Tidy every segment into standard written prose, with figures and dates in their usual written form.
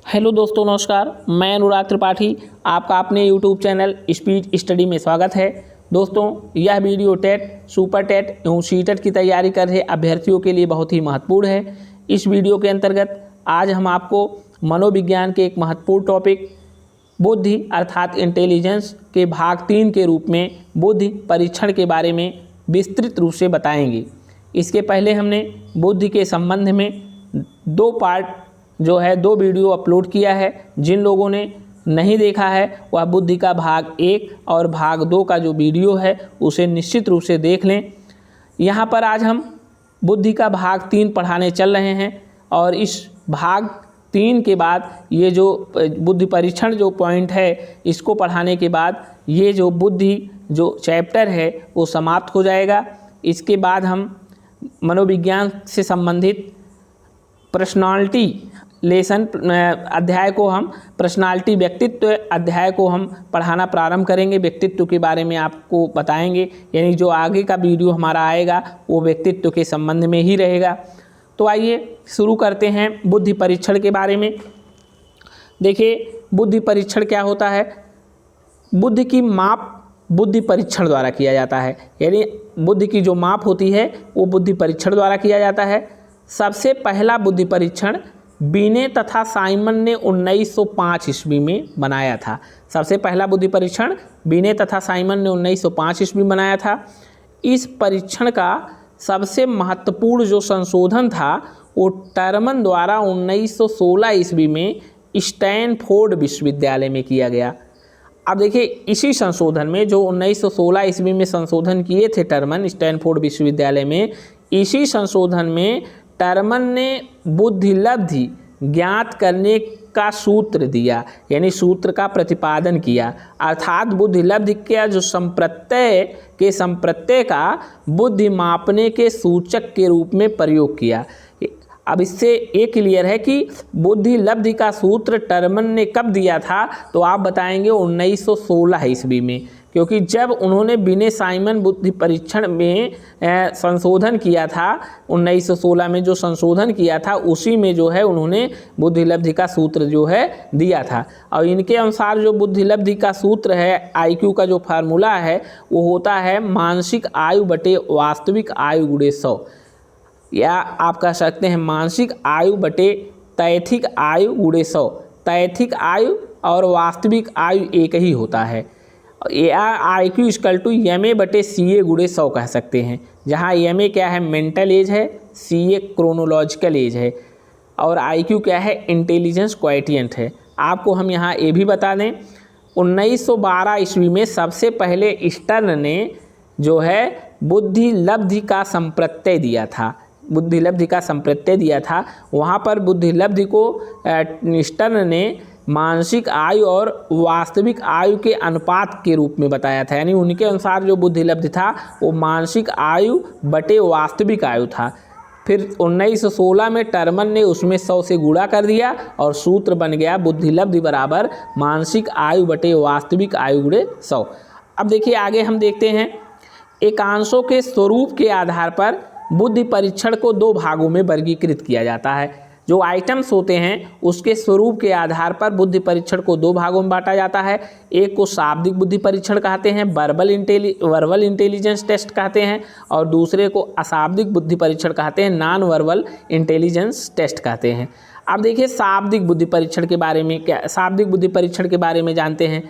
Hello दोस्तों, नमस्कार। मैं अनुराग त्रिपाठी, आपका अपने यूट्यूब चैनल स्पीड स्टडी में स्वागत है। दोस्तों, यह वीडियो टेट, सुपर टेट एवं सीटेट की तैयारी कर रहे अभ्यर्थियों के लिए बहुत ही महत्वपूर्ण है। इस वीडियो के अंतर्गत आज हम आपको मनोविज्ञान के एक महत्वपूर्ण टॉपिक बुद्धि अर्थात इंटेलिजेंस के भाग 3 के रूप में बुद्धि परीक्षण के बारे में विस्तृत रूप से बताएंगे। इसके पहले हमने बुद्धि के संबंध में दो वीडियो अपलोड किया है। जिन लोगों ने नहीं देखा है वह बुद्धि का भाग 1 और भाग 2 का जो वीडियो है उसे निश्चित रूप से देख लें। यहाँ पर आज हम बुद्धि का भाग 3 पढ़ाने चल रहे हैं और इस भाग 3 के बाद ये जो बुद्धि परीक्षण जो पॉइंट है इसको पढ़ाने के बाद ये जो बुद्धि जो चैप्टर है वो समाप्त हो जाएगा। इसके बाद हम मनोविज्ञान से संबंधित पर्सनालिटी लेसन अध्याय को हम पर्सनालिटी व्यक्तित्व अध्याय को हम पढ़ाना प्रारंभ करेंगे। व्यक्तित्व के बारे में आपको बताएंगे, यानी जो आगे का वीडियो हमारा आएगा वो व्यक्तित्व के संबंध में ही रहेगा। तो आइए शुरू करते हैं बुद्धि परीक्षण के बारे में। देखिए, बुद्धि परीक्षण क्या होता है। बुद्धि की माप बुद्धि परीक्षण द्वारा किया जाता है, यानी बुद्धि की जो माप होती है वो बुद्धि परीक्षण द्वारा किया जाता है। सबसे पहला बुद्धि परीक्षण बीने तथा साइमन ने 1905 ईस्वी में बनाया था। सबसे पहला बुद्धि परीक्षण बीने तथा साइमन ने 1905 ईस्वी में बनाया था। इस परीक्षण का सबसे महत्वपूर्ण जो संशोधन था वो टर्मन द्वारा 1916 ईस्वी में स्टैनफोर्ड विश्वविद्यालय में किया गया। अब देखिए, इसी संशोधन में जो 1916 ईस्वी में संशोधन किए थे टर्मन स्टैनफोर्ड विश्वविद्यालय में, इसी संशोधन में टर्मन ने बुद्धिलब्धि ज्ञात करने का सूत्र दिया, यानी सूत्र का प्रतिपादन किया। अर्थात बुद्धिलब्धि का जो संप्रत्यय का बुद्धि मापने के सूचक के रूप में प्रयोग किया। अब इससे ये क्लियर है कि बुद्धिलब्धि का सूत्र टर्मन ने कब दिया था, तो आप बताएंगे 1916 ईस्वी में, क्योंकि जब उन्होंने बिने साइमन बुद्धि परीक्षण में संशोधन किया था, 1916 में जो संशोधन किया था उसी में जो है उन्होंने बुद्धिलब्धि का सूत्र जो है दिया था। और इनके अनुसार जो बुद्धिलब्धि का सूत्र है, आईक्यू का जो फार्मूला है वो होता है मानसिक आयु बटे वास्तविक आयु गुणे 100, या आप कह सकते हैं मानसिक आयु बटे तैथिक आयु गुणे 100। तैथिक आयु और वास्तविक आयु एक ही होता है। IQ = MA बटे CA गुणे 100 कह सकते हैं, जहाँ MA क्या है, मेंटल एज है, CA क्रोनोलॉजिकल एज है और IQ क्या है, इंटेलिजेंस क्वाइटिएंट है। आपको हम यहाँ ये भी बता दें, 1912 ईस्वी में सबसे पहले स्टर्न ने जो है बुद्धिलब्धि का संप्रत्यय दिया था। बुद्धिलब्धि का संप्रत्यय दिया था, वहाँ पर बुद्धिलब्धि को स्टर्न ने मानसिक आयु और वास्तविक आयु के अनुपात के रूप में बताया था। यानी उनके अनुसार जो बुद्धिलब्धि था वो मानसिक आयु बटे वास्तविक आयु था। फिर 1916 में टर्मन ने उसमें 100 से गुणा कर दिया और सूत्र बन गया बुद्धिलब्धि बराबर मानसिक आयु बटे वास्तविक आयु गुणे 100। अब देखिए, आगे हम देखते हैं, एकांशों के स्वरूप के आधार पर बुद्धि परीक्षण को 2 भागों में वर्गीकृत किया जाता है। जो आइटम्स होते हैं उसके स्वरूप के आधार पर बुद्धि परीक्षण को 2 भागों में बांटा जाता है। एक को शाब्दिक बुद्धि परीक्षण कहते हैं, वर्बल इंटेलिजेंस टेस्ट कहते हैं, और दूसरे को अशाब्दिक बुद्धि परीक्षण कहते हैं, नॉन वर्बल इंटेलिजेंस टेस्ट कहते हैं। अब देखिए, शाब्दिक बुद्धि परीक्षण के बारे में शाब्दिक बुद्धि परीक्षण के बारे में जानते हैं।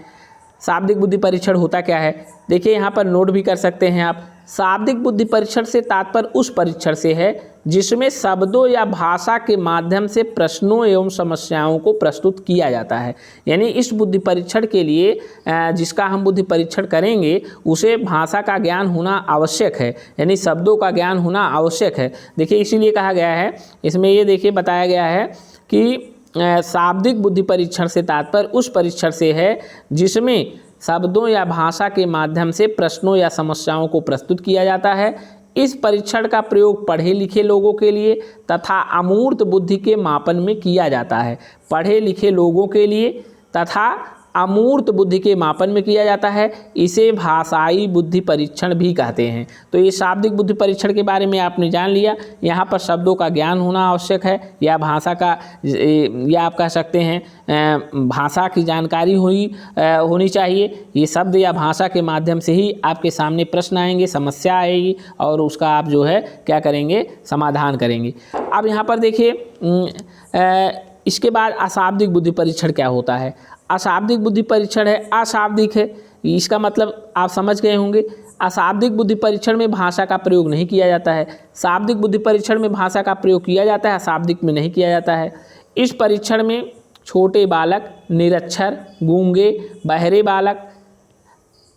शाब्दिक बुद्धि परीक्षण होता क्या है, देखिए यहाँ पर नोट भी कर सकते हैं आप। शाब्दिक बुद्धि परीक्षण से तात्पर्य उस परीक्षण से है जिसमें शब्दों या भाषा के माध्यम से प्रश्नों एवं समस्याओं को प्रस्तुत किया जाता है। यानी इस बुद्धि परीक्षण के लिए जिसका हम बुद्धि परीक्षण करेंगे उसे भाषा का ज्ञान होना आवश्यक है, यानी शब्दों का ज्ञान होना आवश्यक है। देखिए, इसीलिए कहा गया है, इसमें ये देखिए बताया गया है कि शाब्दिक बुद्धि परीक्षण से तात्पर्य उस परीक्षण से है जिसमें शब्दों या भाषा के माध्यम से प्रश्नों या समस्याओं को प्रस्तुत किया जाता है। इस परीक्षण का प्रयोग पढ़े लिखे लोगों के लिए तथा अमूर्त बुद्धि के मापन में किया जाता है। पढ़े लिखे लोगों के लिए तथा अमूर्त बुद्धि के मापन में किया जाता है। इसे भाषाई बुद्धि परीक्षण भी कहते हैं। तो ये शाब्दिक बुद्धि परीक्षण के बारे में आपने जान लिया। यहाँ पर शब्दों का ज्ञान होना आवश्यक है, या भाषा का, या आप कह सकते हैं भाषा की जानकारी होनी चाहिए। ये शब्द या भाषा के माध्यम से ही आपके सामने प्रश्न आएंगे, समस्या आएगी, और उसका आप जो है क्या करेंगे, समाधान करेंगे। अब यहाँ पर देखिए, इसके बाद अशाब्दिक बुद्धि परीक्षण क्या होता है। अशाब्दिक बुद्धि परीक्षण है, अशाब्दिक है, इसका मतलब आप समझ गए होंगे। अशाब्दिक बुद्धि परीक्षण में भाषा का प्रयोग नहीं किया जाता है। शाब्दिक बुद्धि परीक्षण में भाषा का प्रयोग किया जाता है, अशाब्दिक में नहीं किया जाता है। इस परीक्षण में छोटे बालक, निरक्षर, गूंगे, बहरे बालक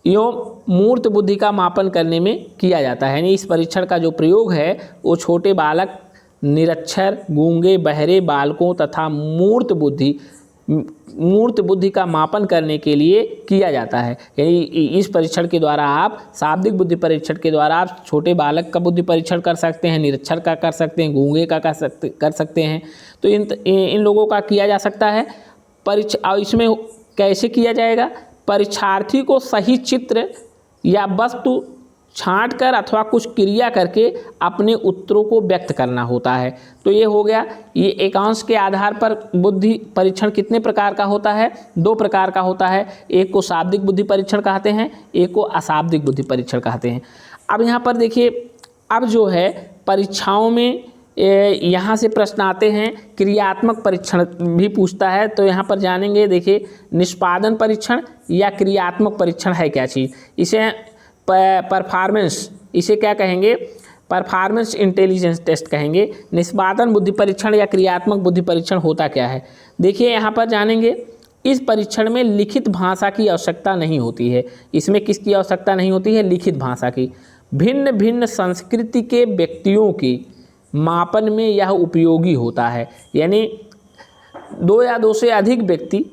एवं मूर्त बुद्धि का मापन करने में किया जाता है। यानी इस परीक्षण का जो प्रयोग है वो छोटे बालक, निरक्षर, गूंगे, बहरे बालकों तथा मूर्त बुद्धि का मापन करने के लिए किया जाता है। यानी इस परीक्षण के द्वारा आप, शाब्दिक बुद्धि परीक्षण के द्वारा आप छोटे बालक का बुद्धि परीक्षण कर सकते हैं, निरक्षर का कर सकते हैं, गूंगे का कर सकते हैं। तो इन लोगों का किया जा सकता है परीक्षा। और इसमें कैसे किया जाएगा, परीक्षार्थी को सही चित्र या वस्तु छांट कर अथवा कुछ क्रिया करके अपने उत्तरों को व्यक्त करना होता है। तो ये हो गया। ये एकांश के आधार पर बुद्धि परीक्षण कितने प्रकार का होता है, 2 प्रकार का होता है। एक को शाब्दिक बुद्धि परीक्षण कहते हैं, एक को अशाब्दिक बुद्धि परीक्षण कहते हैं। अब यहाँ पर देखिए, अब जो है परीक्षाओं में यहाँ से प्रश्न आते हैं, क्रियात्मक परीक्षण भी पूछता है। तो यहाँ पर जानेंगे, देखिए निष्पादन परीक्षण या क्रियात्मक परीक्षण है क्या चीज़। इसे परफॉर्मेंस, इसे क्या कहेंगे, परफॉर्मेंस इंटेलिजेंस टेस्ट कहेंगे। निष्पादन बुद्धि परीक्षण या क्रियात्मक बुद्धि परीक्षण होता क्या है। देखिए यहाँ पर जानेंगे, इस परीक्षण में लिखित भाषा की आवश्यकता नहीं होती है। इसमें किसकी आवश्यकता नहीं होती है, लिखित भाषा की। भिन्न भिन्न संस्कृति के व्यक्तियों की मापन में यह उपयोगी होता है। यानी 2 या 2 से अधिक व्यक्ति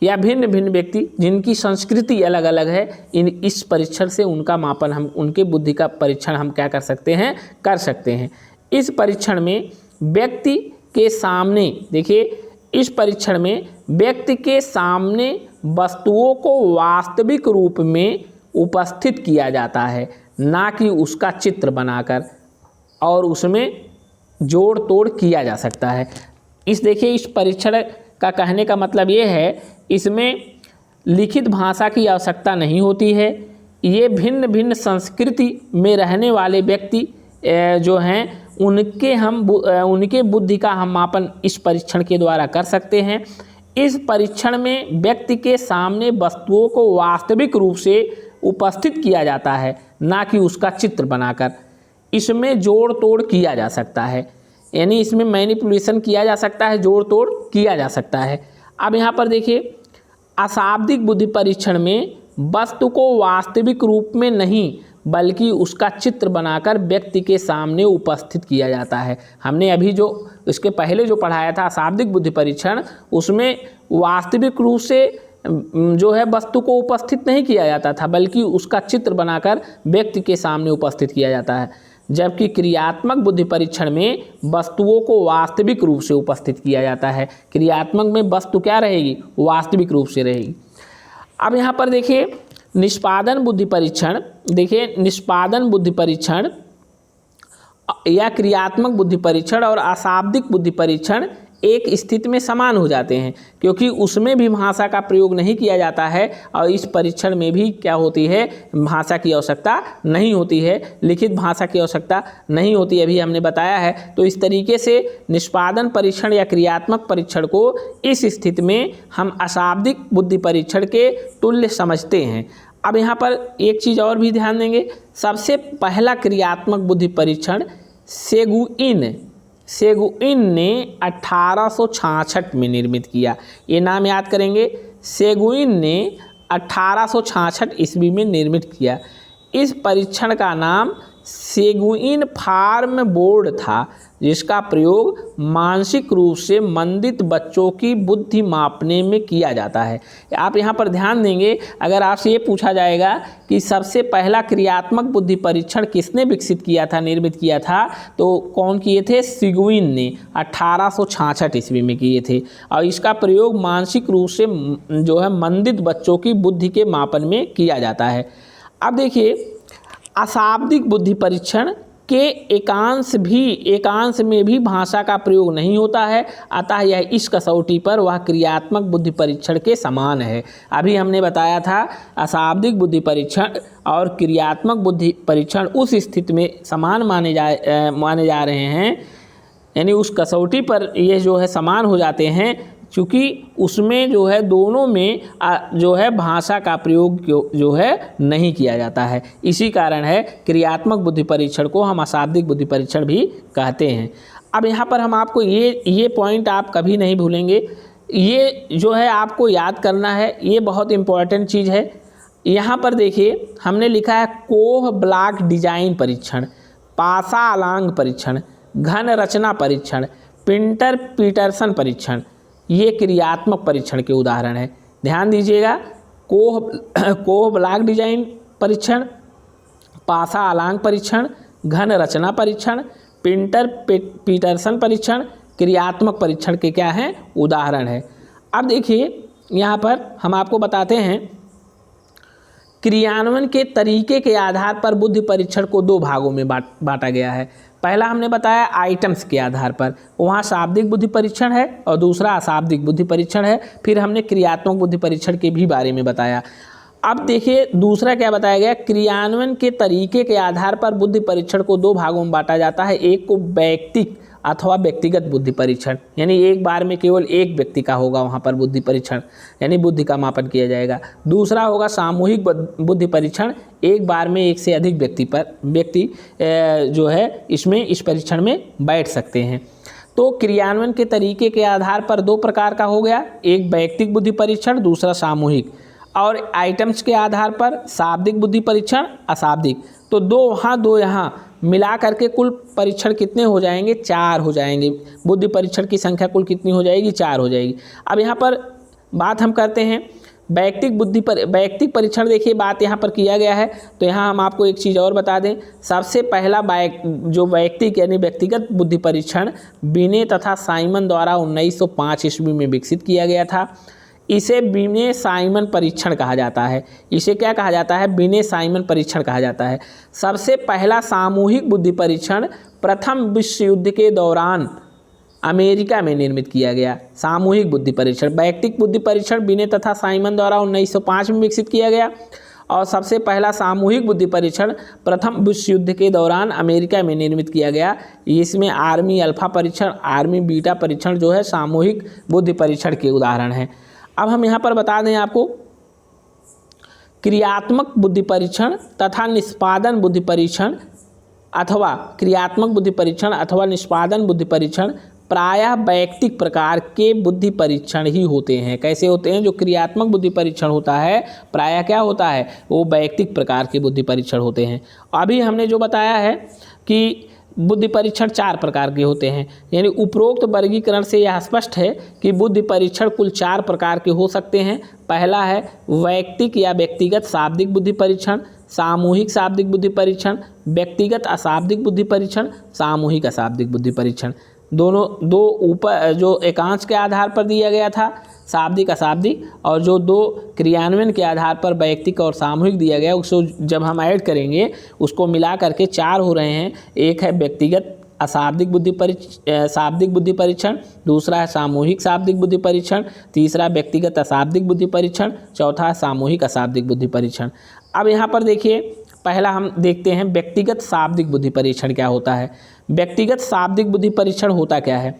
या भिन्न भिन्न व्यक्ति जिनकी संस्कृति अलग अलग है, इस परीक्षण से उनका मापन, हम उनके बुद्धि का परीक्षण हम क्या कर सकते हैं, कर सकते हैं। इस परीक्षण में व्यक्ति के सामने, देखिए इस परीक्षण में व्यक्ति के सामने वस्तुओं को वास्तविक रूप में उपस्थित किया जाता है, ना कि उसका चित्र बनाकर, और उसमें जोड़ तोड़ किया जा सकता है। देखिए इस परीक्षण का कहने का मतलब ये है, इसमें लिखित भाषा की आवश्यकता नहीं होती है। ये भिन्न भिन्न संस्कृति में रहने वाले व्यक्ति जो हैं, उनके बुद्धि का हम मापन इस परीक्षण के द्वारा कर सकते हैं। इस परीक्षण में व्यक्ति के सामने वस्तुओं को वास्तविक रूप से उपस्थित किया जाता है, ना कि उसका चित्र बनाकर। इसमें जोड़ तोड़ किया जा सकता है, यानी इसमें मैनिपुलेशन किया जा सकता है, जोड़ तोड़ किया जा सकता है। अब यहाँ पर देखिए, अशाब्दिक बुद्धि परीक्षण में वस्तु को वास्तविक रूप में नहीं बल्कि उसका चित्र बनाकर व्यक्ति के सामने उपस्थित किया जाता है। हमने अभी जो इसके पहले जो पढ़ाया था अशाब्दिक बुद्धि परीक्षण, उसमें वास्तविक रूप से जो है वस्तु को उपस्थित नहीं किया जाता था, बल्कि उसका चित्र बनाकर व्यक्ति के सामने उपस्थित किया जाता है। जबकि क्रियात्मक बुद्धि परीक्षण में वस्तुओं को वास्तविक रूप से उपस्थित किया जाता है। क्रियात्मक में वस्तु क्या रहेगी, वास्तविक रूप से रहेगी। अब यहाँ पर देखिए निष्पादन बुद्धि परीक्षण, देखिए निष्पादन बुद्धि परीक्षण या क्रियात्मक बुद्धि परीक्षण और अशाब्दिक बुद्धि परीक्षण एक स्थिति में समान हो जाते हैं, क्योंकि उसमें भी भाषा का प्रयोग नहीं किया जाता है और इस परीक्षण में भी क्या होती है, भाषा की आवश्यकता नहीं होती है, लिखित भाषा की आवश्यकता नहीं होती, अभी हमने बताया है। तो इस तरीके से निष्पादन परीक्षण या क्रियात्मक परीक्षण को इस स्थिति में हम अशाब्दिक बुद्धि परीक्षण के तुल्य समझते हैं। अब यहाँ पर एक चीज़ और भी ध्यान देंगे, सबसे पहला क्रियात्मक बुद्धि परीक्षण सेगुइन ने 1866 में निर्मित किया। ये नाम याद करेंगे, सेगुइन ने 1866 ईस्वी में निर्मित किया। इस परीक्षण का नाम सेगुइन फार्म बोर्ड था। जिसका प्रयोग मानसिक रूप से मंदित बच्चों की बुद्धि मापने में किया जाता है। आप यहाँ पर ध्यान देंगे, अगर आपसे ये पूछा जाएगा कि सबसे पहला क्रियात्मक बुद्धि परीक्षण किसने विकसित किया था, निर्मित किया था, तो कौन किए थे? सिगुइन ने 1866 ईस्वी में किए थे। और इसका प्रयोग मानसिक रूप से जो है मंदित बच्चों की बुद्धि के मापन में किया जाता है। अब देखिए, अशाब्दिक बुद्धि परीक्षण के एकांश में भी भाषा का प्रयोग नहीं होता है, अतः यह इस कसौटी पर वह क्रियात्मक बुद्धि परीक्षण के समान है। अभी हमने बताया था अशाब्दिक बुद्धि परीक्षण और क्रियात्मक बुद्धि परीक्षण उस स्थिति में समान माने जा रहे हैं, यानी उस कसौटी पर ये जो है समान हो जाते हैं, क्योंकि उसमें जो है दोनों में जो है भाषा का प्रयोग जो है नहीं किया जाता है। इसी कारण है क्रियात्मक बुद्धि परीक्षण को हम अशाब्दिक बुद्धि परीक्षण भी कहते हैं। अब यहाँ पर हम आपको ये पॉइंट आप कभी नहीं भूलेंगे, ये जो है आपको याद करना है, ये बहुत इम्पॉर्टेंट चीज़ है। यहाँ पर देखिए हमने लिखा है कोह ब्लॉक डिजाइन परीक्षण, पासा अलांग परीक्षण, घन रचना परीक्षण, पिंटर पीटरसन परीक्षण, ये क्रियात्मक परीक्षण के उदाहरण हैं। ध्यान दीजिएगा, कोह ब्लॉक डिजाइन परीक्षण, पासा अलांग परीक्षण, घन रचना परीक्षण, पिंटर पीटरसन परीक्षण क्रियात्मक परीक्षण के क्या हैं? उदाहरण है। अब देखिए यहाँ पर हम आपको बताते हैं, क्रियान्वयन के तरीके के आधार पर बुद्धि परीक्षण को दो भागों में बांटा गया है। पहला हमने बताया आइटम्स के आधार पर, वहाँ शाब्दिक बुद्धि परीक्षण है और दूसरा अशाब्दिक बुद्धि परीक्षण है। फिर हमने क्रियात्मक बुद्धि परीक्षण के भी बारे में बताया। अब देखिए दूसरा क्या बताया गया, क्रियान्वयन के तरीके के आधार पर बुद्धि परीक्षण को दो भागों में बांटा जाता है। एक को वैयक्तिक अथवा व्यक्तिगत बुद्धि परीक्षण, यानी एक बार में केवल एक व्यक्ति का होगा वहाँ पर बुद्धि परीक्षण, यानी बुद्धि का मापन किया जाएगा। दूसरा होगा सामूहिक बुद्धि परीक्षण, एक बार में एक से अधिक व्यक्ति जो है इसमें इस परीक्षण में बैठ सकते हैं। तो क्रियान्वयन के तरीके के आधार पर दो प्रकार का हो गया, एक वैयक्तिक बुद्धि परीक्षण, दूसरा सामूहिक। और आइटम्स के आधार पर शाब्दिक बुद्धि परीक्षण, अशाब्दिक। तो दो वहाँ दो यहाँ मिला करके कुल परीक्षण कितने हो जाएंगे? 4 हो जाएंगे। बुद्धि परीक्षण की संख्या कुल कितनी हो जाएगी? 4 हो जाएगी। अब यहाँ पर बात हम करते हैं वैयक्तिक परीक्षण। देखिए बात यहाँ पर किया गया है, तो यहाँ हम आपको एक चीज़ और बता दें। सबसे पहला जो वैयक्तिक यानी व्यक्तिगत बुद्धि परीक्षण बिने तथा साइमन द्वारा 1905 ईस्वी में विकसित किया गया था। इसे बिने साइमन परीक्षण कहा जाता है। इसे क्या कहा जाता है? बिने साइमन परीक्षण कहा जाता है। सबसे पहला सामूहिक बुद्धि परीक्षण प्रथम विश्व युद्ध के दौरान अमेरिका में निर्मित किया गया। सामूहिक बुद्धि परीक्षण, वैयक्तिक बुद्धि परीक्षण बिने तथा साइमन द्वारा 1905 में विकसित किया गया, और सबसे पहला सामूहिक बुद्धि परीक्षण प्रथम विश्व युद्ध के दौरान अमेरिका में निर्मित किया गया। इसमें आर्मी अल्फा परीक्षण, आर्मी बीटा परीक्षण जो है सामूहिक बुद्धि परीक्षण के उदाहरण हैं। अब हम यहाँ पर बता दें आपको, क्रियात्मक बुद्धि परीक्षण तथा निष्पादन बुद्धि परीक्षण अथवा क्रियात्मक बुद्धि परीक्षण अथवा निष्पादन बुद्धि परीक्षण प्रायः वैयक्तिक प्रकार के बुद्धि परीक्षण ही होते हैं। कैसे होते हैं? जो क्रियात्मक बुद्धि परीक्षण होता है प्रायः क्या होता है? वो वैयक्तिक प्रकार के बुद्धि परीक्षण होते हैं। अभी हमने जो बताया है कि बुद्धि परीक्षण 4 प्रकार के होते हैं, यानी उपरोक्त वर्गीकरण से यह स्पष्ट है कि बुद्धि परीक्षण कुल 4 प्रकार के हो सकते हैं। पहला है वैयक्तिक या व्यक्तिगत शाब्दिक बुद्धि परीक्षण, सामूहिक शाब्दिक बुद्धि परीक्षण, व्यक्तिगत अशाब्दिक बुद्धि परीक्षण, सामूहिक अशाब्दिक बुद्धि परीक्षण। दोनों दो ऊपर जो एकांश के आधार पर दिया गया था शाब्दिक अशाब्दिक, और जो 2 क्रियान्वयन के आधार पर वैयक्तिक और सामूहिक दिया गया, उसको जब हम ऐड करेंगे उसको मिला करके 4 हो रहे हैं। एक है व्यक्तिगत अशाब्दिक शाब्दिक बुद्धि परीक्षण, दूसरा है सामूहिक शाब्दिक बुद्धि परीक्षण, तीसरा व्यक्तिगत अशाब्दिक बुद्धि परीक्षण, चौथा है सामूहिक अशाब्दिक बुद्धि परीक्षण। अब यहाँ पर देखिए, पहला हम देखते हैं व्यक्तिगत शाब्दिक बुद्धि परीक्षण क्या होता है। व्यक्तिगत शाब्दिक बुद्धि परीक्षण होता क्या है?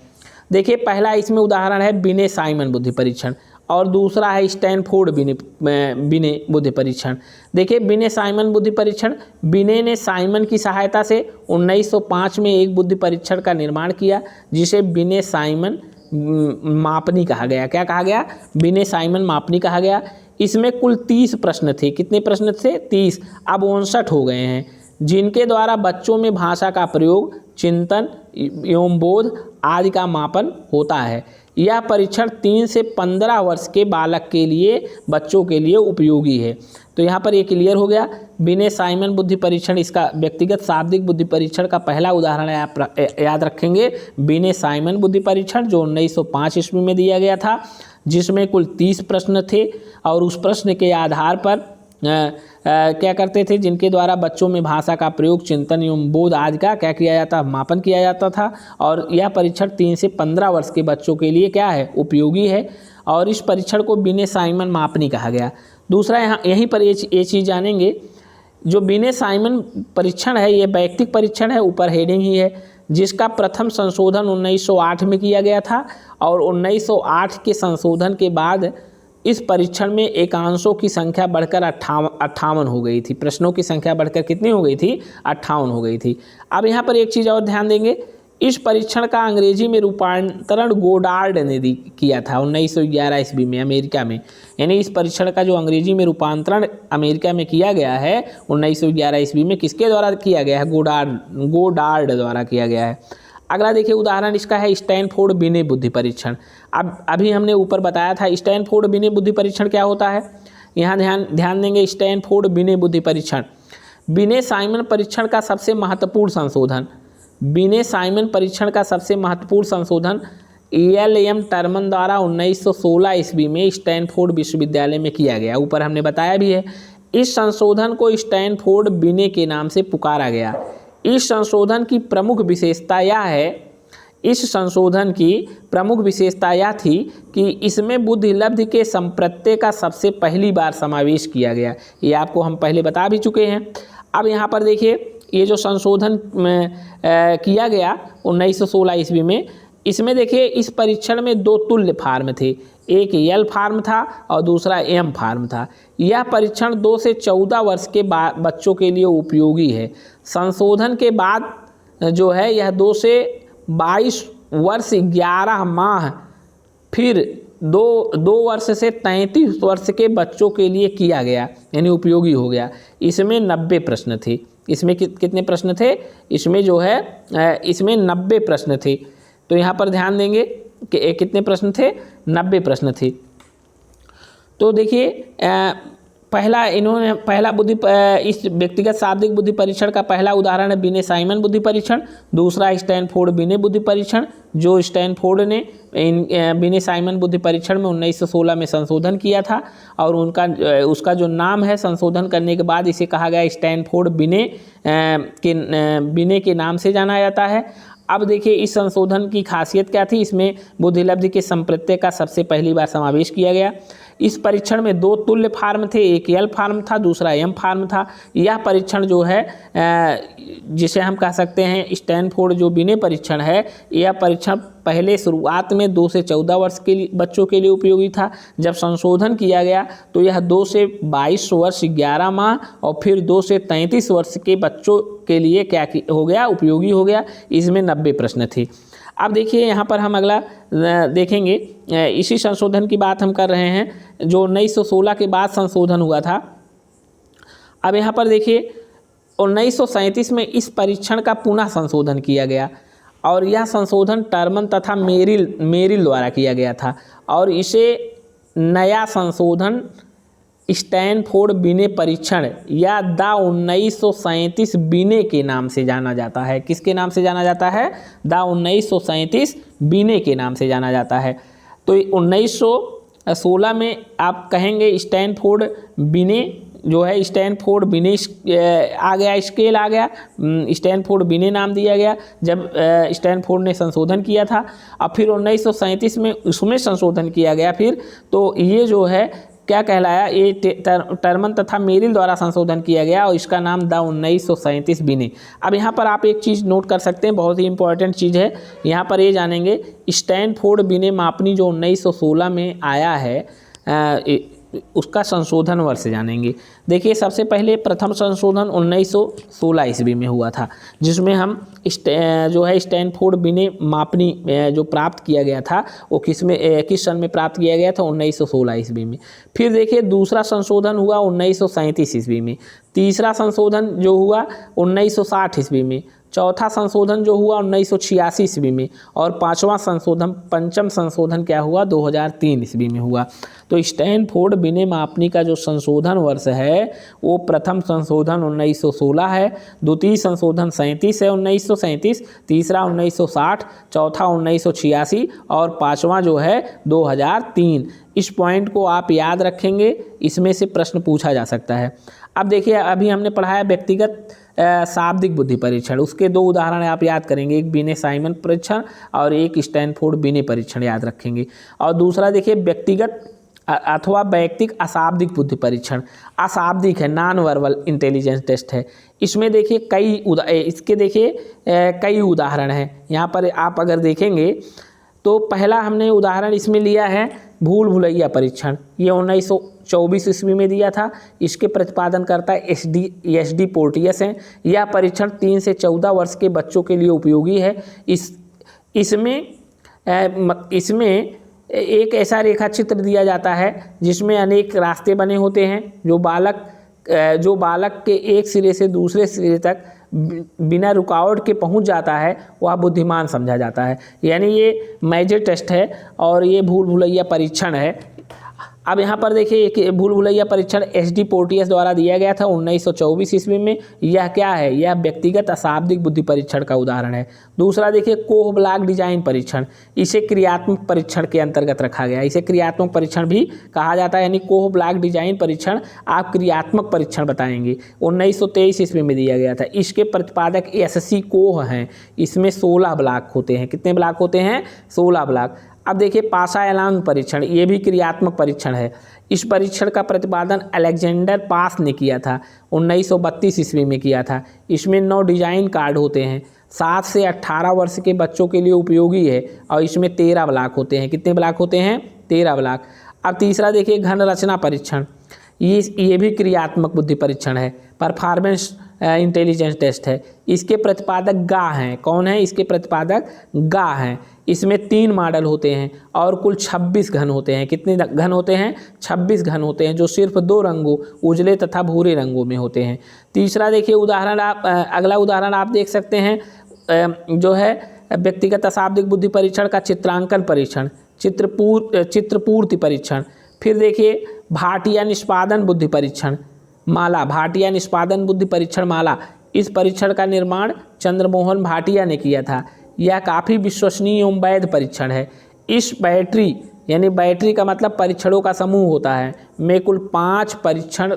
देखिए पहला इसमें उदाहरण है बिने साइमन बुद्धि परीक्षण, और दूसरा है स्टैनफोर्ड बिने बुद्धि परीक्षण। देखिए बिने साइमन बुद्धि परीक्षण, बिने ने साइमन की सहायता से 1905 में एक बुद्धि परीक्षण का निर्माण किया, जिसे बिने साइमन मापनी कहा गया। क्या कहा गया? बिने साइमन मापनी कहा गया। इसमें कुल 30 प्रश्न थे। कितने प्रश्न थे? 30। अब 59 हो गए हैं, जिनके द्वारा बच्चों में भाषा का प्रयोग चिंतन एवं बोध आदि का मापन होता है। यह परीक्षण 3 से 15 वर्ष के बालक के लिए, बच्चों के लिए उपयोगी है। तो यहाँ पर ये क्लियर हो गया। बिने साइमन बुद्धि परीक्षण इसका व्यक्तिगत शाब्दिक बुद्धि परीक्षण का पहला उदाहरण है, आप याद रखेंगे, बिने साइमन बुद्धि परीक्षण जो 1905 ईस्वी में दिया गया था, जिसमें कुल 30 प्रश्न थे और उस प्रश्न के आधार पर क्या करते थे, जिनके द्वारा बच्चों में भाषा का प्रयोग, चिंतन एवं बोध आदि का क्या किया जाता, मापन किया जाता था। और यह परीक्षण 3 से 15 वर्ष के बच्चों के लिए क्या है, उपयोगी है और इस परीक्षण को बिने साइमन मापनी कहा गया। दूसरा यहाँ यहीं पर ये चीज़ जानेंगे, जो बिने साइमन परीक्षण है ये वैयक्तिक परीक्षण है, ऊपर हेडिंग ही है, जिसका प्रथम संशोधन 1908 में किया गया था और 1908 के संशोधन के बाद इस परीक्षण में एकांशों की संख्या बढ़कर 58 हो गई थी। प्रश्नों की संख्या बढ़कर कितनी हो गई थी, 58 हो गई थी। अब यहाँ पर एक चीज़ और ध्यान देंगे, इस परीक्षण का अंग्रेजी में रूपांतरण गोडार्ड ने किया था 1911 ईस्वी में अमेरिका में। यानी इस परीक्षण का जो अंग्रेजी में रूपांतरण अमेरिका में किया गया है 1911 ईस्वी में, किसके द्वारा किया गया है, गोडार्ड द्वारा किया गया है। अगला देखिए उदाहरण इसका है स्टैनफोर्ड बिने बुद्धि परीक्षण। अब अभी हमने ऊपर बताया था स्टैनफोर्ड बिने बुद्धि परीक्षण क्या होता है, यहाँ ध्यान देंगे। स्टैनफोर्ड बिने बुद्धि परीक्षण बिने साइमन परीक्षण का सबसे महत्वपूर्ण संशोधन, बिने साइमन परीक्षण का सबसे महत्वपूर्ण संशोधन ELM टर्मन द्वारा 1916 ईस्वी में स्टैनफोर्ड विश्वविद्यालय में किया गया। ऊपर हमने बताया भी है। इस संशोधन को स्टैनफोर्ड बिने के नाम से पुकारा गया। इस संशोधन की प्रमुख विशेषता यह है, इस संशोधन की प्रमुख विशेषता यह थी कि इसमें बुद्धि लब्धि के संप्रत्यय का सबसे पहली बार समावेश किया गया। ये आपको हम पहले बता भी चुके हैं। अब यहाँ पर देखिए ये जो संशोधन किया गया 1916 ईस्वी में, इसमें देखिए इस परीक्षण में 2 तुल्य फार्म थे, एक एल फार्म था और दूसरा एम फार्म था। यह परीक्षण 2 से 14 वर्ष के बच्चों के लिए उपयोगी है। संशोधन के बाद जो है यह 2 से 22 वर्ष 11 माह, फिर 2 वर्ष से 33 वर्ष के बच्चों के लिए किया गया, यानी उपयोगी हो गया। इसमें 90 प्रश्न थे। इसमें कितने प्रश्न थे, इसमें जो है इसमें 90 प्रश्न थे। तो यहाँ पर ध्यान देंगे कि कितने प्रश्न थे, 90 प्रश्न थे। तो देखिए पहला बुद्धि, इस व्यक्तिगत शाब्दिक बुद्धि परीक्षण का पहला उदाहरण है बिने साइमन बुद्धि परीक्षण। दूसरा स्टैनफोर्ड बिने बुद्धि परीक्षण, जो स्टैनफोर्ड ने बिने साइमन बुद्धि परीक्षण में 1916 में संशोधन किया था और उसका जो नाम है संशोधन करने के बाद इसे कहा गया स्टैनफोर्ड बिने के नाम से जाना जाता है। अब देखिए इस संशोधन की खासियत क्या थी, इसमें बुद्धि लब्धि के संप्रत्यय का सबसे पहली बार समावेश किया गया। इस परीक्षण में 2 तुल्य फार्म थे, एक एल फार्म था, दूसरा एम फार्म था। यह परीक्षण जो है जिसे हम कह सकते हैं स्टैनफोर्ड जो बिने परीक्षण है, यह परीक्षण पहले शुरुआत में 2 से 14 वर्ष के लिए बच्चों के लिए उपयोगी था। जब संशोधन किया गया तो यह 2 से 22 वर्ष 11 माह और फिर 2 से 33 वर्ष के बच्चों के लिए क्या हो गया, उपयोगी हो गया। इसमें 90 प्रश्न थे। अब देखिए यहाँ पर हम अगला देखेंगे, इसी संशोधन की बात हम कर रहे हैं जो 1916 के बाद संशोधन हुआ था। अब यहाँ पर देखिए 1937 में इस परीक्षण का पुनः संशोधन किया गया और यह संशोधन टर्मन तथा मेरिल द्वारा किया गया था और इसे नया संशोधन स्टैनफोर्ड बिने परीक्षण या द 1937 बिने के नाम से जाना जाता है। किसके नाम से जाना जाता है, द 1937 बिने के नाम से जाना जाता है। तो 1916 में आप कहेंगे स्टैनफोर्ड बिने जो है, स्टैनफोर्ड बिने आ गया, स्केल आ गया, स्टैनफोर्ड बिने नाम दिया गया जब स्टैनफोर्ड ने संशोधन किया था। अब फिर 1937 में उसमें संशोधन किया गया फिर, तो ये जो है क्या कहलाया, ये टर्मन तथा मेरिल द्वारा संशोधन किया गया और इसका नाम द 1937 बिने। अब यहाँ पर आप एक चीज़ नोट कर सकते हैं, बहुत ही इंपॉर्टेंट चीज़ है। यहाँ पर ये जानेंगे स्टैनफोर्ड बिने मापनी जो 1916 में आया है उसका संशोधन वर्ष जानेंगे। देखिए सबसे पहले प्रथम संशोधन 1916 ईस्वी में हुआ था, जिसमें हम जो है स्टैनफोर्ड बिने मापनी जो प्राप्त किया गया था वो किस सन में प्राप्त किया गया था, 1916 ईस्वी में। फिर देखिए दूसरा संशोधन हुआ 1937 ईस्वी में। तीसरा संशोधन जो हुआ 1960 ईस्वी में। चौथा संशोधन जो हुआ 1986 ईस्वी में, और पंचम संशोधन क्या हुआ 2003 ईस्वी में हुआ। तो स्टैनफोर्ड विनय मापनी का जो संशोधन वर्ष है वो प्रथम संशोधन 1916 है, द्वितीय संशोधन 37 है 1937, तीसरा 1960, चौथा 1986 और पाँचवा जो है 2003। इस पॉइंट को आप याद रखेंगे, इसमें से प्रश्न पूछा जा सकता है। अब देखिए, अभी हमने पढ़ाया व्यक्तिगत शाब्दिक बुद्धि परीक्षण, उसके दो उदाहरण आप याद करेंगे, एक विनय साइमन परीक्षण और एक स्टैनफोर्ड विनय परीक्षण याद रखेंगे। और दूसरा देखिए व्यक्तिगत अथवा वैयक्तिक अशाब्दिक बुद्धि परीक्षण, अशाब्दिक है, नॉन वर्बल इंटेलिजेंस टेस्ट है। इसमें देखिए कई उदाहरण हैं। यहाँ पर आप अगर देखेंगे तो पहला हमने उदाहरण इसमें लिया है भूल भुलैया परीक्षण, ये 1924 ईस्वी में दिया था। इसके प्रतिपादन करता है एस डी पोर्टियस हैं। यह परीक्षण 3 से 14 वर्ष के बच्चों के लिए उपयोगी है। इसमें एक ऐसा रेखा चित्र दिया जाता है जिसमें अनेक रास्ते बने होते हैं। जो बालक के एक सिरे से दूसरे सिरे तक बिना रुकावट के पहुंच जाता है वह बुद्धिमान समझा जाता है। यानी ये मेजर टेस्ट है और ये भूल भुलैया परीक्षण है। अब यहाँ पर देखिए एक भूल भुलैया परीक्षण एस डी पोर्टियस द्वारा दिया गया था 1924 ईस्वी में। यह क्या है? यह व्यक्तिगत अशाब्दिक बुद्धि परीक्षण का उदाहरण है। दूसरा देखिए कोह ब्लॉक डिजाइन परीक्षण, इसे क्रियात्मक परीक्षण के अंतर्गत रखा गया। इसे क्रियात्मक परीक्षण भी कहा जाता है। यानी कोह ब्लॉक डिजाइन परीक्षण आप क्रियात्मक परीक्षण बताएंगे, 1923 ईस्वी में दिया गया था। इसके प्रतिपादक एससी कोह हैं। इसमें 16 ब्लॉक होते हैं। कितने ब्लॉक होते हैं? 16 ब्लॉक। अब देखिए पासा एलांग परीक्षण, ये भी क्रियात्मक परीक्षण है। इस परीक्षण का प्रतिपादन अलेक्जेंडर पास ने किया था, 1932 ईस्वी में किया था। इसमें 9 डिजाइन कार्ड होते हैं। 7 से 18 वर्ष के बच्चों के लिए उपयोगी है और इसमें 13 ब्लॉक होते हैं। कितने ब्लॉक होते हैं? 13 ब्लॉक। अब तीसरा देखिए घन रचना परीक्षण, ये भी क्रियात्मक बुद्धि परीक्षण है, परफॉर्मेंस इंटेलिजेंस टेस्ट है। इसके प्रतिपादक गा हैं। कौन है इसके प्रतिपादक? गा हैं। इसमें 3 मॉडल होते हैं और कुल 26 घन होते हैं। कितने घन होते हैं? 26 घन होते हैं, जो सिर्फ 2 रंगों उजले तथा भूरे रंगों में होते हैं। तीसरा देखिए उदाहरण अगला उदाहरण आप देख सकते हैं, जो है व्यक्तिगत अशाब्दिक बुद्धि परीक्षण का चित्रांकन परीक्षण, चित्रपूर्ति परीक्षण। फिर देखिए भाटिया निष्पादन बुद्धि परीक्षण माला, भाटिया निष्पादन बुद्धि परीक्षण माला। इस परीक्षण का निर्माण चंद्रमोहन भाटिया ने किया था। यह काफ़ी विश्वसनीय एवं वैध परीक्षण है। इस बैटरी, यानी बैटरी का मतलब परीक्षणों का समूह होता है, में कुल 5 परीक्षण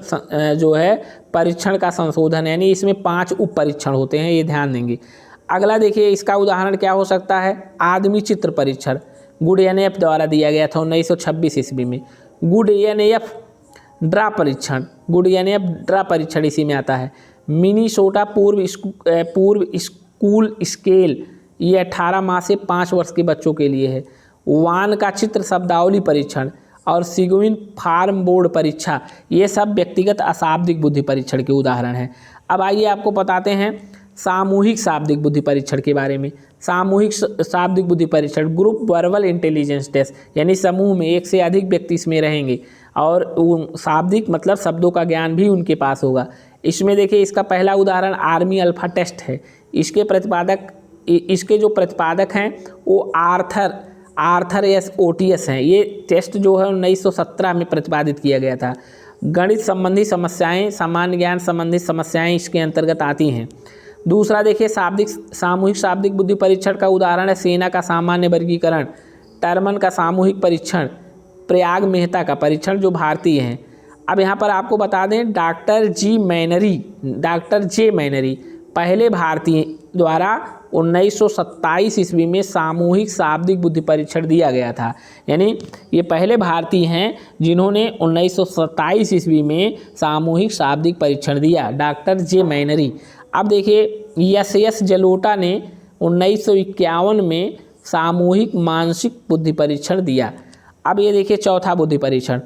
जो है परीक्षण का संशोधन, यानी इसमें 5 उप परीक्षण होते हैं, ये ध्यान देंगे। अगला देखिए इसका उदाहरण क्या हो सकता है? आदमी चित्र परीक्षण, गुडएनएफ द्वारा दिया गया था 1926 ईस्वी में। गुडएनएफ ड्रा परीक्षण, गुडएनएफ ड्रा परीक्षण इसी में आता है। मिनीसोटा पूर्व स्कूल स्केल, ये 18 माह से 5 वर्ष के बच्चों के लिए है। वान का चित्र शब्दावली परीक्षण और सिगविन फार्म बोर्ड परीक्षा, ये सब व्यक्तिगत अशाब्दिक बुद्धि परीक्षण के उदाहरण हैं। अब आइए आपको बताते हैं सामूहिक शाब्दिक बुद्धि परीक्षण के बारे में। सामूहिक शाब्दिक बुद्धि परीक्षण, ग्रुप वर्बल इंटेलिजेंस टेस्ट, यानी समूह में 1 से अधिक व्यक्ति इसमें रहेंगे और शाब्दिक मतलब शब्दों का ज्ञान भी उनके पास होगा। इसमें देखिए इसका पहला उदाहरण आर्मी अल्फा टेस्ट है। इसके जो प्रतिपादक हैं वो आर्थर एस ओटियस हैं। ये टेस्ट जो है 1917 में प्रतिपादित किया गया था। गणित संबंधी समस्याएं, सामान्य ज्ञान संबंधी समस्याएं इसके अंतर्गत आती हैं। दूसरा देखिए सामूहिक शाब्दिक बुद्धि परीक्षण का उदाहरण है सेना का सामान्य वर्गीकरण, टर्मन का सामूहिक परीक्षण, प्रयाग मेहता का परीक्षण जो भारतीय हैं। अब यहाँ पर आपको बता दें डॉक्टर जे मैनरी पहले भारतीय द्वारा 1927 ईस्वी में सामूहिक शाब्दिक बुद्धि परीक्षण दिया गया था। यानी ये पहले भारतीय हैं जिन्होंने 1927 ईस्वी में सामूहिक शाब्दिक परीक्षण दिया, डॉक्टर जे मैनरी। अब देखिए एस जलोटा ने 1951 में सामूहिक मानसिक बुद्धि परीक्षण दिया। अब ये देखिए चौथा बुद्धि परीक्षण,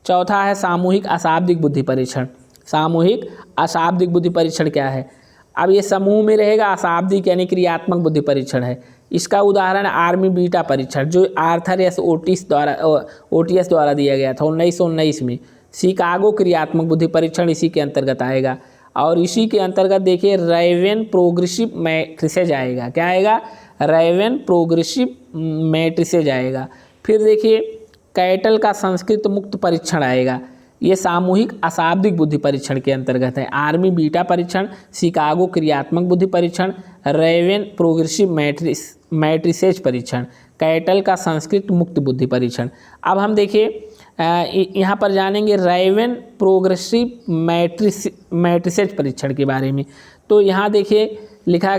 चौथा है सामूहिक अशाब्दिक बुद्धि परीक्षण। सामूहिक अशाब्दिक बुद्धि परीक्षण क्या है? अब ये समूह में रहेगा, अशाब्दिक यानी क्रियात्मक बुद्धि परीक्षण है। इसका उदाहरण आर्मी बीटा परीक्षण जो आर्थर एस ओटिस द्वारा दिया गया था 1919 में। शिकागो क्रियात्मक बुद्धि परीक्षण इसी के अंतर्गत आएगा। और इसी के अंतर्गत देखिए रैवेन प्रोग्रेसिव मैट्रिसेज आएगा। क्या आएगा? रैवेन प्रोग्रेसिव मैट्रिसेज आएगा। फिर देखिए कैटल का संस्कृत मुक्त परीक्षण आएगा। ये सामूहिक अशाब्दिक बुद्धि परीक्षण के अंतर्गत है। आर्मी बीटा परीक्षण, शिकागो क्रियात्मक बुद्धि परीक्षण, रैवेन प्रोग्रेसिव मैट्रिसेज परीक्षण, कैटल का संस्कृत मुक्त बुद्धि परीक्षण। अब हम देखिए यहाँ पर जानेंगे रैवेन प्रोग्रेसिव मैट्रिसेज परीक्षण के बारे में। तो यहाँ देखिए लिखा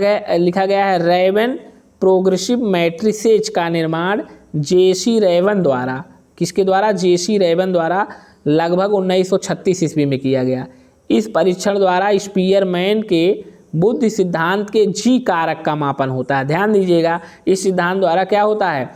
गया है रैवेन प्रोग्रेसिव मैट्रिसेज का निर्माण जेसी रैवन द्वारा, किसके द्वारा? जेसी रैवन द्वारा लगभग 1936 ईस्वी में किया गया। इस परीक्षण द्वारा स्पीयरमैन के बुद्धि सिद्धांत के जी कारक का मापन होता है। ध्यान दीजिएगा, इस सिद्धांत द्वारा क्या होता है?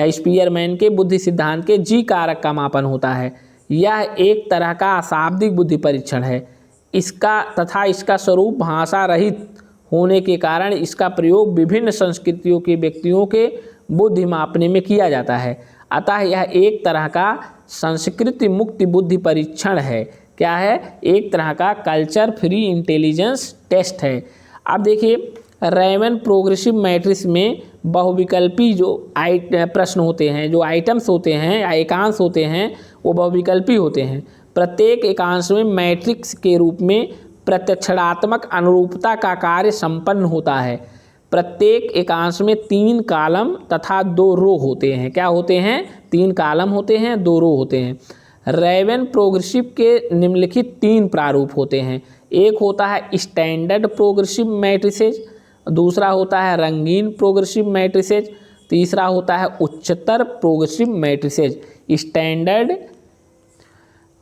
स्पीयरमैन के बुद्धि सिद्धांत के जी कारक का मापन होता है। यह एक तरह का अशाब्दिक बुद्धि परीक्षण है। इसका स्वरूप भाषा रहित होने के कारण इसका प्रयोग विभिन्न संस्कृतियों के व्यक्तियों के बुद्धि मापने में किया जाता है। अतः यह एक तरह का संस्कृति मुक्ति बुद्धि परीक्षण है। क्या है? एक तरह का कल्चर फ्री इंटेलिजेंस टेस्ट है। अब देखिए रैवेन प्रोग्रेसिव मैट्रिक्स में बहुविकल्पी जो प्रश्न होते हैं, जो आइटम्स होते हैं, एकांश होते हैं, वो बहुविकल्पी होते हैं। प्रत्येक एकांश में मैट्रिक्स के रूप में प्रत्यक्षणात्मक अनुरूपता का कार्य संपन्न होता है। प्रत्येक एकांश में 3 कॉलम तथा 2 रो होते हैं। क्या होते हैं? 3 कॉलम होते हैं, 2 रो होते हैं। रैवेन प्रोग्रेसिव के निम्नलिखित 3 प्रारूप होते हैं। एक होता है स्टैंडर्ड प्रोग्रेसिव मैट्रिसेज, दूसरा होता है रंगीन प्रोग्रेसिव मैट्रिसेज, तीसरा होता है उच्चतर प्रोग्रेसिव मैट्रिसेज। स्टैंडर्ड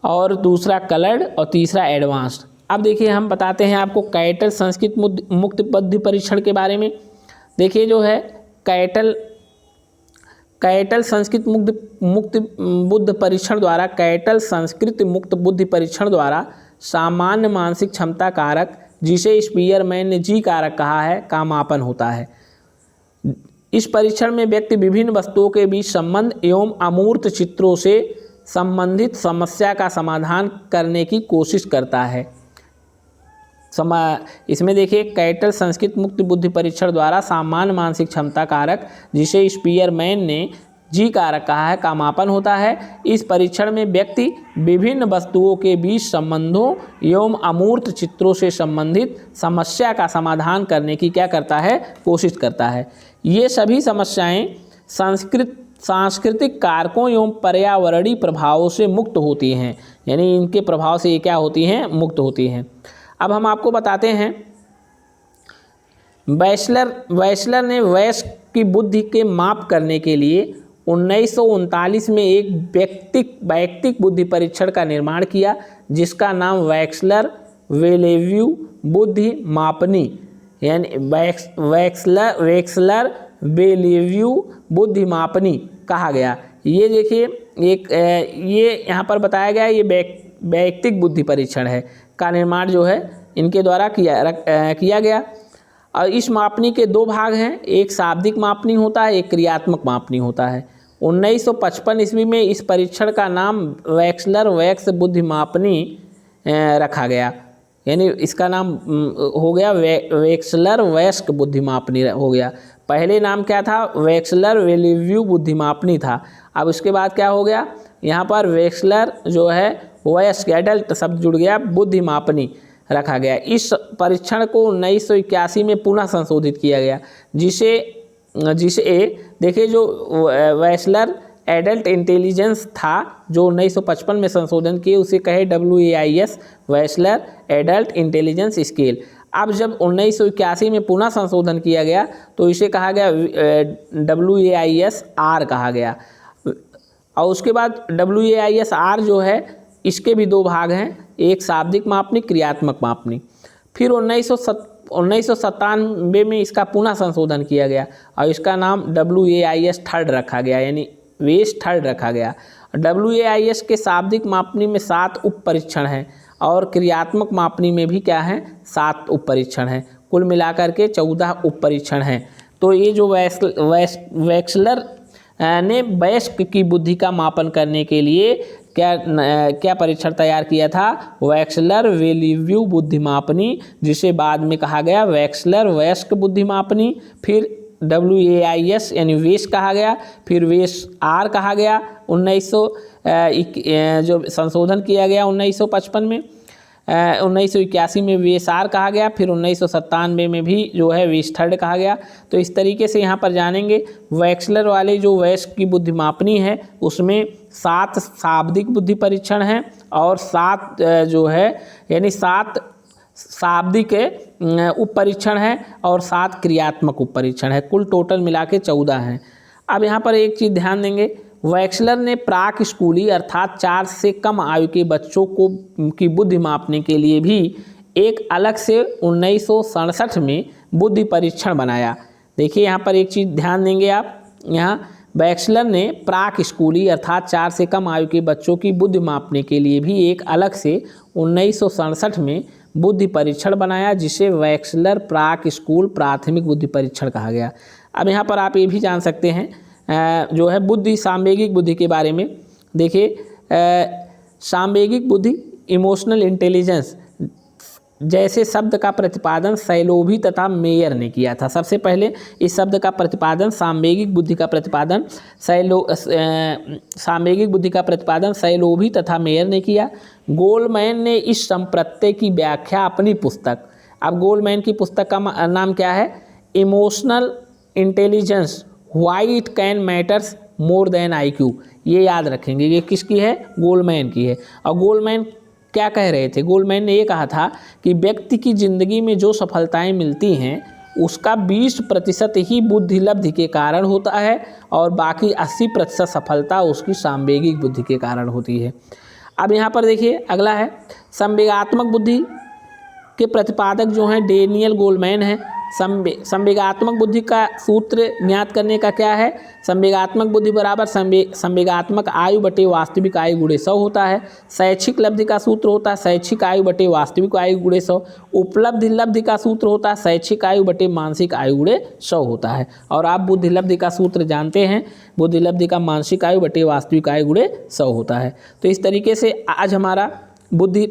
और दूसरा कलर्ड और तीसरा एडवांस्ड। अब देखिए हम बताते हैं आपको कैटल संस्कृत मुक्त बुद्धि परीक्षण के बारे में। देखिए जो है कैटल संस्कृत मुक्त बुद्धि परीक्षण द्वारा, कैटल संस्कृत मुक्त बुद्धि परीक्षण द्वारा सामान्य मानसिक क्षमता कारक, जिसे स्पीयरमैन ने जी कारक कहा है, का मापन होता है। इस परीक्षण में व्यक्ति विभिन्न वस्तुओं के बीच संबंध एवं अमूर्त चित्रों से संबंधित समस्या का समाधान करने की कोशिश करता है। इसमें देखिए कैटल संस्कृत मुक्त बुद्धि परीक्षण द्वारा सामान्य मानसिक क्षमता कारक, जिसे स्पीयरमैन ने जी कारक कहा है, का मापन होता है। इस परीक्षण में व्यक्ति विभिन्न वस्तुओं के बीच संबंधों एवं अमूर्त चित्रों से संबंधित समस्या का समाधान करने की क्या करता है? कोशिश करता है। ये सभी समस्याएं सांस्कृतिक कारकों एवं पर्यावरणीय प्रभावों से मुक्त होती हैं, यानी इनके प्रभाव से ये क्या होती हैं? मुक्त होती हैं। अब हम आपको बताते हैं वैश्लर ने वयस्क की बुद्धि के माप करने के लिए 1939 में एक वैयक्तिक बुद्धि परीक्षण का निर्माण किया, जिसका नाम वैक्सलर वेलेव्यू बुद्धि मापनी, यानी वैक्सलर वेलेव्यू बुद्धि मापनी कहा गया। ये देखिए ये यहाँ पर बताया गया, ये वैयक्तिक बुद्धि परीक्षण है का निर्माण जो है इनके द्वारा किया गया। और इस मापनी के 2 भाग हैं, एक शाब्दिक मापनी होता है, एक क्रियात्मक मापनी होता है। 1955 ईस्वी में इस परीक्षण का नाम वैक्सलर वैक्स बुद्धि मापनी रखा गया, यानी इसका नाम हो गया वैक्सलर वयस्क बुद्धि मापनी हो गया। पहले नाम क्या था? वैक्सलर वेलेव्यू बुद्धि मापनी था। अब उसके बाद क्या हो गया? यहाँ पर वैक्सलर जो है वयस्क एडल्ट शब्द जुड़ गया, बुद्धि मापनी रखा गया। इस परीक्षण को 1981 में पुनः संशोधित किया गया, जिसे देखिए जो वैश्लर एडल्ट इंटेलिजेंस था, जो 1955 में संशोधन किए, उसे कहे WAIS वैश्लर एडल्ट इंटेलिजेंस स्केल। अब जब 1981 में पुनः संशोधन किया गया तो इसे कहा गया WAIS R कहा गया। और उसके बाद WAIS R जो है इसके भी 2 भाग हैं, एक शाब्दिक मापनी, क्रियात्मक मापनी। फिर 1997 में इसका पुनः संशोधन किया गया और इसका नाम WAIS थर्ड रखा गया, यानी वेस थर्ड रखा गया। WAIS के शाब्दिक मापनी में 7 उप परीक्षण हैं और क्रियात्मक मापनी में भी क्या है? 7 उप परीक्षण हैं। कुल मिलाकर के 14 उप परीक्षण हैं। तो ये जो वैक्सलर ने वयस्क की बुद्धि का मापन करने के लिए क्या परीक्षण तैयार किया था? वैक्सलर वेलिव्यू बुद्धिमापनी, जिसे बाद में कहा गया वैक्सलर वयस्क बुद्धिमापनी, फिर WAIS यानी वेस कहा गया, फिर वेस आर कहा गया 1900 जो संशोधन किया गया 1955 में, 1981 में वेस आर कहा गया, फिर 1997 में भी जो है वेस थर्ड कहा गया। तो इस तरीके से यहाँ पर जानेंगे। वैक्सलर वाले जो वयस्क की बुद्धिमापनी है उसमें 7 शाब्दिक बुद्धि परीक्षण हैं और 7 जो है यानी 7 शाब्दिक उप परीक्षण है और 7 क्रियात्मक उप परीक्षण है, कुल टोटल मिला के 14 हैं। अब यहाँ पर एक चीज़ ध्यान देंगे, वैक्सलर ने प्राक स्कूली अर्थात 4 से कम आयु के बच्चों को की बुद्धि मापने के लिए भी एक अलग से 1967 में बुद्धि परीक्षण बनाया। देखिए यहाँ पर एक चीज़ ध्यान देंगे आप, यहाँ वैक्सलर ने प्राक स्कूली अर्थात 4 से कम आयु के बच्चों की बुद्धि मापने के लिए भी एक अलग से 1967 में बुद्धि परीक्षण बनाया, जिसे वैक्सलर प्राक स्कूल प्राथमिक बुद्धि परीक्षण कहा गया। अब यहाँ पर आप ये भी जान सकते हैं जो है बुद्धि सांवेगिक बुद्धि के बारे में। देखिए सांवेगिक बुद्धि इमोशनल इंटेलिजेंस जैसे शब्द का प्रतिपादन सैलोवी तथा मेयर ने किया था। सबसे पहले इस शब्द का प्रतिपादन सांवेगिक बुद्धि का प्रतिपादन सांवेगिक बुद्धि का प्रतिपादन सैलोवी तथा मेयर ने किया। गोलमैन ने इस संप्रत्यय की व्याख्या अपनी पुस्तक, अब गोलमैन की पुस्तक का नाम क्या है? Emotional intelligence why it can matters more than IQ। ये याद रखेंगे, ये किसकी है? गोलमैन की है। और गोलमैन क्या कह रहे थे? गोलमैन ने ये कहा था कि व्यक्ति की ज़िंदगी में जो सफलताएं मिलती हैं उसका 20% ही बुद्धि लब्धि के कारण होता है और बाकी 80% सफलता उसकी सांवेगिक बुद्धि के कारण होती है। अब यहाँ पर देखिए अगला है संवेगात्मक बुद्धि के प्रतिपादक जो हैं डेनियल गोलमैन हैं। संवेगात्मक बुद्धि का सूत्र ज्ञात करने का क्या है? संवेगात्मक बुद्धि बराबर संवेगात्मक आयु बटे वास्तविक आयु गुणे 100 होता है। शैक्षिक लब्धि का सूत्र होता है शैक्षिक आयु बटे वास्तविक आयु गुणे 100। उपलब्धि लब्धि का सूत्र होता है शैक्षिक आयु बटे मानसिक आयु गुणे 100 होता है। और आप बुद्धि लब्धि का सूत्र जानते हैं, बुद्धि लब्धि का मानसिक आयु बटे वास्तविक आयु गुणे 100 होता है। तो इस तरीके से आज हमारा बुद्धि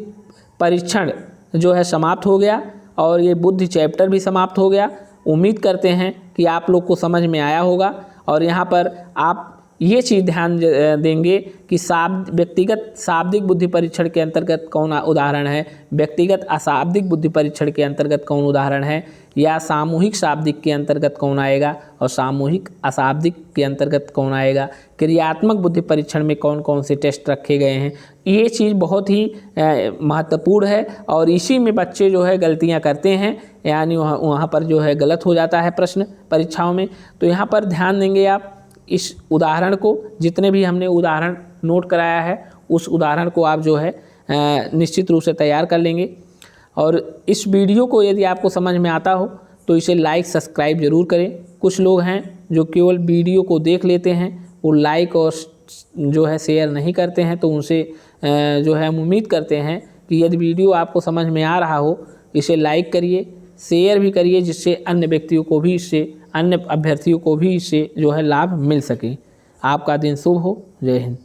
परीक्षण जो है समाप्त हो गया और ये बुद्धि चैप्टर भी समाप्त हो गया। उम्मीद करते हैं कि आप लोग को समझ में आया होगा। और यहाँ पर आप ये चीज़ ध्यान देंगे कि व्यक्तिगत शाब्दिक बुद्धि परीक्षण के अंतर्गत कौन उदाहरण है, व्यक्तिगत अशाब्दिक बुद्धि परीक्षण के अंतर्गत कौन उदाहरण है, या सामूहिक शाब्दिक के अंतर्गत कौन आएगा और सामूहिक अशाब्दिक के अंतर्गत कौन आएगा, क्रियात्मक बुद्धि परीक्षण में कौन कौन से टेस्ट रखे गए हैं। ये चीज़ बहुत ही महत्वपूर्ण है और इसी में बच्चे जो है गलतियाँ करते हैं, यानी वहाँ पर जो है गलत हो जाता है प्रश्न परीक्षाओं में। तो यहाँ पर ध्यान देंगे आप इस उदाहरण को, जितने भी हमने उदाहरण नोट कराया है उस उदाहरण को आप जो है निश्चित रूप से तैयार कर लेंगे। और इस वीडियो को यदि आपको समझ में आता हो तो इसे लाइक सब्सक्राइब ज़रूर करें। कुछ लोग हैं जो केवल वीडियो को देख लेते हैं, वो लाइक और जो है शेयर नहीं करते हैं। तो उनसे जो है हम उम्मीद करते हैं कि यदि वीडियो आपको समझ में आ रहा हो इसे लाइक करिए, शेयर भी करिए, जिससे अन्य व्यक्तियों को भी इससे, अन्य अभ्यर्थियों को भी इससे जो है लाभ मिल सके। आपका दिन शुभ हो। जय हिंद।